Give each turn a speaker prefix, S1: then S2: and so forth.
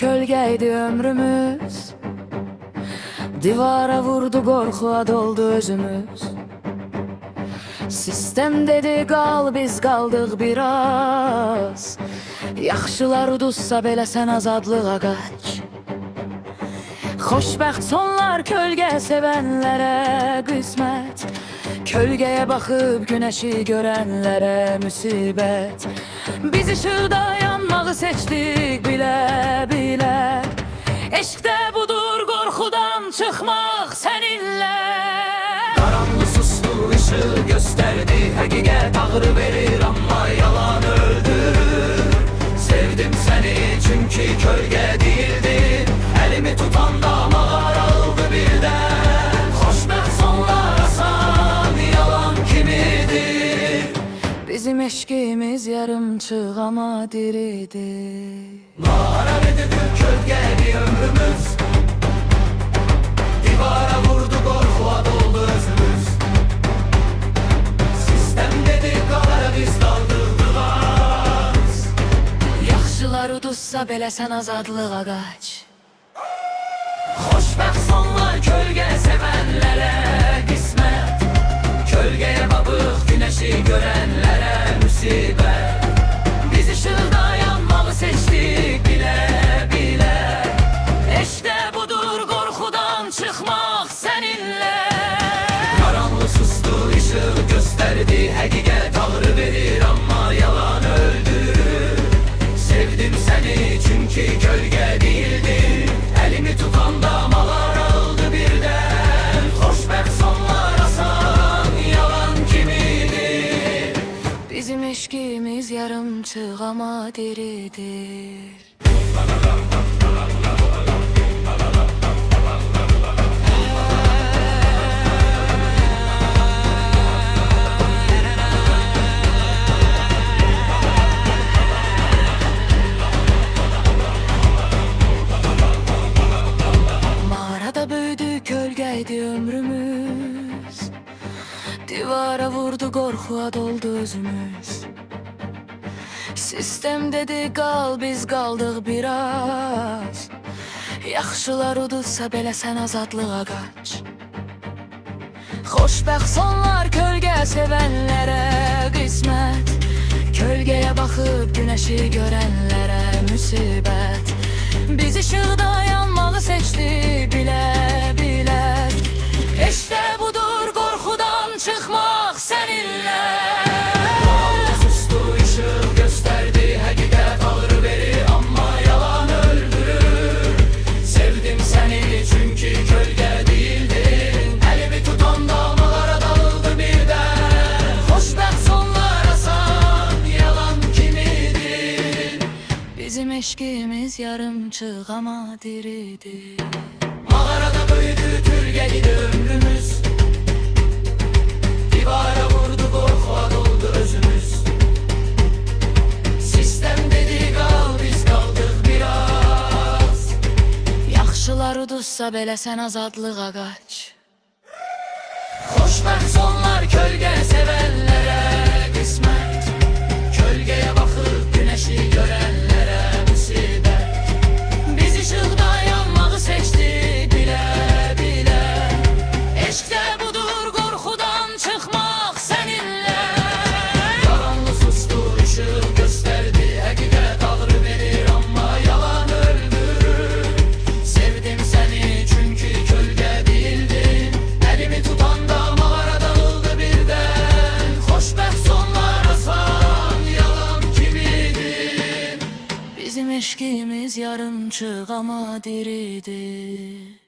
S1: kölgeydi ömrümüz. Divara vurdu, korkuya doldu özümüz. Sistem dedi qal, biz qaldıq biraz. Yaxşılar uduzsa belə sən azadlığa qaç. Xoşbəxt sonlar kölgə sevənlərə qismət. Kölgəyə baxıb günəşi görənlərə müsibət. Biz işıqda yanmağı seçdik bilə-bilə. Eşqdə budur qorxudan çıxmaq səninlə.
S2: Karanlık suslu ışığı gösterdi, həqiqət ağrı verir amma yalan öldürür. Sevdim seni çünkü kölge değildin. Elimi tutan damalar aldı birden. Xoşbəxt sonlar asan, yalan kimidir?
S1: Bizim eşkimiz yarımçıq ama diridir.
S2: Mağara edilir kölgeli ömrümüz. Divara vurdu, korkuya doldu özümüz. Sistem dedi qalara, biz qaldıq biraz.
S1: Yaxşılar uduzsa belə sən azadlığa qaç.
S2: Xoşbəxt sonlar kölge sevenlere qismət. Kölgeye bakıb güneşi görenlere müsibət. Biz ışıqda yanmağı seçtik bilə-bilə. Eşqdə budur qorxudan çıxmaq səninlə. Karanlık susdu, ışığı gösterdi, həqiqət ağrı verir amma yalan öldürür. Sevdim seni çünkü kölge değildin. Elimi tutan damalar aldı birden. Xoşbəxt sonlar asan, yalan kimidir?
S1: Bizim eşkimiz yarımçıq ama diridir. Mağarada büyüdü, kölgeydi ömrümüz. Divara vurdu, korkuya doldu özümüz. Sistem dedi qal, biz qaldıq biraz. Yaxşılar uduzsa belə sən azadlığa qaç. Xoşbəxt sonlar kölgə sevənlərə qismət. Kölgəyə baxıb günəşi görənlərə müsibət. Biz işıqda yanmağı seçdik bilə-bilə. Eşqdə budur qorxudan çıxmaq səninlə.
S2: Susdu, ışığı gösterdi, həqiqət ağrı verir amma yalan öldürür. Sevdim seni çünkü kölge değildin. Elimi tutan damalara daldı birden. Xoşbəxt sonlar asan, yalan kimidir?
S1: Bizim eşkimiz yarımçıq ama diridir.
S2: Mağarada büyüdü, kölgeli ömrümüz. Divara vurdu, korkuya doldu özümüz. Sistem dedi qal, biz qaldıq biraz.
S1: Yaxşılar uduzsa belə sən azadlığa qaç.
S2: Xoşbəxt sonlar kölge sevenlere qismət. Kölgeye bakıb güneşi görenlere müsibət. Biz ışıqda yanmağı seçdik bilə-bilə. Eşqdə budur qorxudan çıxmaq səninlə. Karanlık susdu, ışığı gösterdi, həqiqət ağrı verir amma yalan öldürür. Sevdim seni çünkü kölge değildin. Elimi tutan damalara daldı birden. Xoşbəxt sonlar asan, yalan kimidir?
S1: Bizim eşkimiz yarımçıq ama diridir.